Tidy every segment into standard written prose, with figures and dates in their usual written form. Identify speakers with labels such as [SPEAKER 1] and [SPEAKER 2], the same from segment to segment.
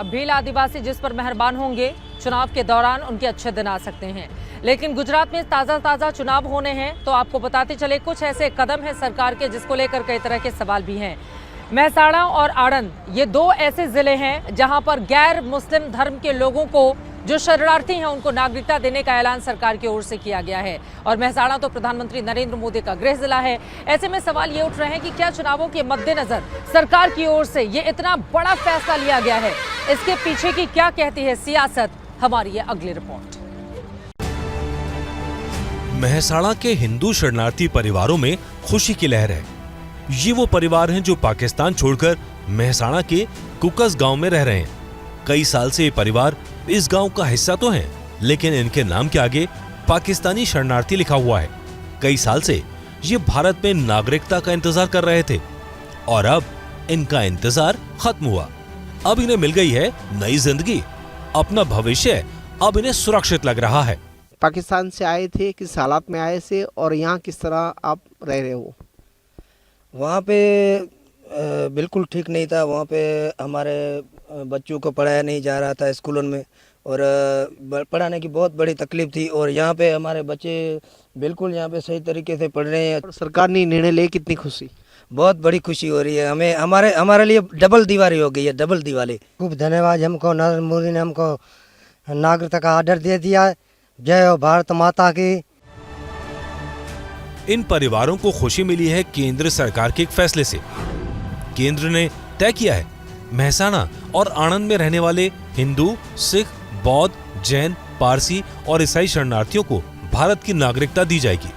[SPEAKER 1] अब भील आदिवासी जिस पर मेहरबान होंगे, चुनाव के दौरान उनके अच्छे दिन आ सकते हैं। लेकिन गुजरात में ताजा चुनाव होने हैं, तो आपको बताते चले कुछ ऐसे कदम हैं सरकार के जिसको लेकर कई तरह के सवाल भी हैं। मेहसाणा और आणंद ये दो ऐसे जिले हैं जहां पर गैर मुस्लिम धर्म के लोगों को, जो शरणार्थी हैं, उनको नागरिकता देने का ऐलान सरकार की ओर से किया गया है। और मेहसाणा तो प्रधानमंत्री नरेंद्र मोदी का गृह जिला है। ऐसे में सवाल ये उठ रहे हैं कि क्या चुनावों के मद्देनजर सरकार की ओर से ये इतना बड़ा फैसला लिया गया है? इसके पीछे की क्या कहती है सियासत? हमारी ये अगली रिपोर्ट।
[SPEAKER 2] मेहसाणा के हिंदू शरणार्थी परिवारों में खुशी की लहर है। ये वो परिवार हैं जो पाकिस्तान छोड़कर मेहसाणा के कुकस गांव में रह रहे हैं। कई साल से ये परिवार इस गांव का हिस्सा तो हैं, लेकिन इनके नाम के आगे पाकिस्तानी शरणार्थी लिखा हुआ है। कई साल से ये भारत में नागरिकता का इंतजार कर रहे थे और अब इनका इंतजार खत्म हुआ। अब इन्हें मिल गई है नई जिंदगी, अपना भविष्य अब इन्हें सुरक्षित लग रहा है।
[SPEAKER 3] पाकिस्तान से आए थे, किस हालात में आए थे और यहाँ किस तरह आप रह रहे हो?
[SPEAKER 4] वहाँ पे बिल्कुल ठीक नहीं था। वहाँ पे हमारे बच्चों को पढ़ाया नहीं जा रहा था स्कूलों में, और पढ़ाने की बहुत बड़ी तकलीफ थी। और यहाँ पे हमारे बच्चे बिल्कुल यहाँ पे सही तरीके से पढ़ रहे हैं।
[SPEAKER 3] सरकार ने निर्णय ले कितनी खुशी,
[SPEAKER 4] बहुत बड़ी खुशी हो रही है हमें। हमारे लिए डबल दीवारी हो गई है, डबल दीवारी।
[SPEAKER 5] खूब धन्यवाद। हमको नरेंद्र मोदी ने हमको नागरिकता का आर्डर दे दिया। जय हो भारत माता की।
[SPEAKER 2] इन परिवारों को खुशी मिली है केंद्र सरकार के एक फैसले से। केंद्र ने तय किया है मेहसाणा और आणंद में रहने वाले हिंदू, सिख, बौद्ध, जैन, पारसी और ईसाई शरणार्थियों को भारत की नागरिकता दी जाएगी।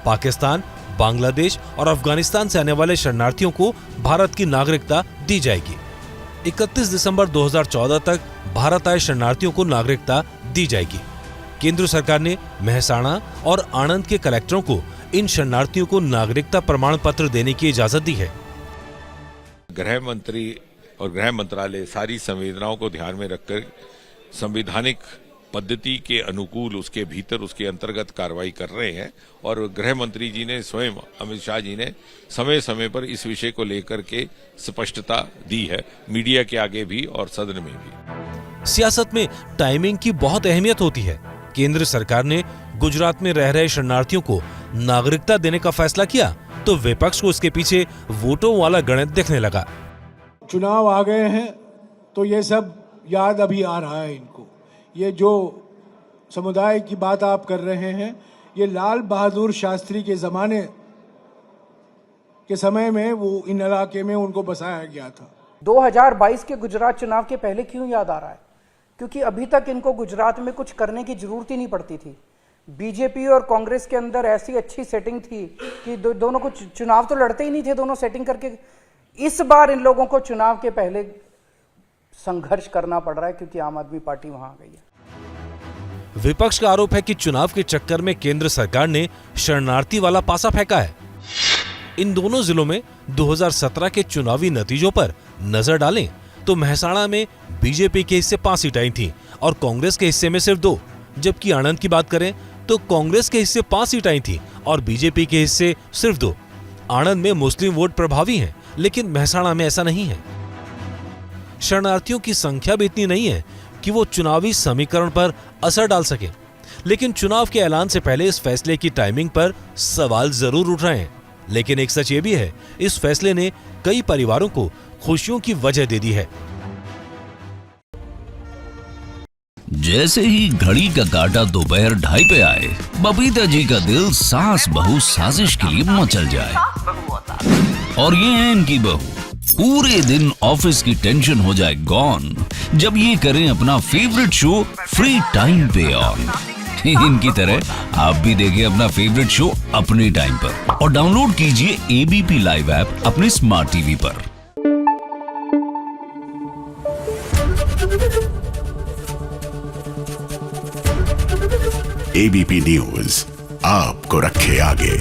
[SPEAKER 2] पाकिस्तान, बांग्लादेश और अफगानिस्तान से आने वाले शरणार्थियों को भारत की नागरिकता दी जाएगी। 31 दिसंबर 2014 तक भारत आए शरणार्थियों को नागरिकता दी जाएगी। केंद्र सरकार ने मेहसाणा और आणंद के कलेक्टरों को इन शरणार्थियों को नागरिकता प्रमाण पत्र देने की इजाजत दी है।
[SPEAKER 6] गृह मंत्री और गृह मंत्रालय सारी संवेदनाओं को ध्यान में रखकर संवैधानिक पद्धति के अनुकूल उसके भीतर उसके अंतर्गत कार्रवाई कर रहे हैं। और गृह मंत्री जी ने स्वयं, अमित शाह जी ने समय समय पर इस विषय को लेकर के स्पष्टता दी है, मीडिया के आगे भी और सदन में भी।
[SPEAKER 2] सियासत में टाइमिंग की बहुत अहमियत होती है। केंद्र सरकार ने गुजरात में रह रहे शरणार्थियों को नागरिकता देने का फैसला किया तो विपक्ष को इसके पीछे वोटों वाला गणित दिखने लगा।
[SPEAKER 7] चुनाव आ गए हैं तो ये सब याद अभी आ रहा है इनको। ये जो समुदाय की बात आप कर रहे हैं, ये लाल बहादुर शास्त्री के जमाने के समय में वो इन इलाके में उनको बसाया गया था।
[SPEAKER 8] 2022 के गुजरात चुनाव के पहले क्यों याद आ रहा है? क्योंकि अभी तक इनको गुजरात में कुछ करने की जरूरत ही नहीं पड़ती थी। बीजेपी और कांग्रेस के अंदर ऐसी अच्छी सेटिंग थी कि दोनों को चुनाव तो लड़ते ही नहीं थे, दोनों सेटिंग करके। इस बार इन लोगों को चुनाव के पहले संघर्ष करना पड़ रहा है क्योंकि आम आदमी पार्टी वहां आ गई है।
[SPEAKER 2] विपक्ष का आरोप है कि चुनाव के चक्कर में केंद्र सरकार ने शरणार्थी वाला पासा फेंका है। इन दोनों जिलों में 2017 के चुनावी नतीजों पर नजर डालें तो मेहसाणा में बीजेपी के हिस्से 5 सीटें आई थीं और कांग्रेस के हिस्से में सिर्फ 2, जबकि आणंद की बात करें तो कांग्रेस के हिस्से 5 सीटें आई थीं और बीजेपी के हिस्से सिर्फ 2। आणंद में मुस्लिम वोट प्रभावी हैं, लेकिन मेहसाणा में ऐसा नहीं है। शरणार्थियों की संख्या भी इतनी नहीं है कि वो चुनावी समीकरण पर असर डाल सके, लेकिन चुनाव के ऐलान से पहले इस फैसले की टाइमिंग पर सवाल जरूर उठ रहे हैं। लेकिन एक सच ये भी है, इस फैसले ने कई परिवारों को खुशियों की वजह दे दी है।
[SPEAKER 9] जैसे ही घड़ी का काटा दोपहर 2:30 पे आए, बबीता जी का दिल सास बहू साजिश के लिए मचल जाए। और ये है इनकी बहू, पूरे दिन ऑफिस की टेंशन हो जाए गॉन जब ये करें अपना फेवरेट शो फ्री टाइम पे ऑन। इनकी तरह आप भी देखें अपना फेवरेट शो अपने टाइम पर और डाउनलोड कीजिए एबीपी लाइव ऐप अपने स्मार्ट टीवी पर।
[SPEAKER 10] एबीपी न्यूज आपको रखे आगे।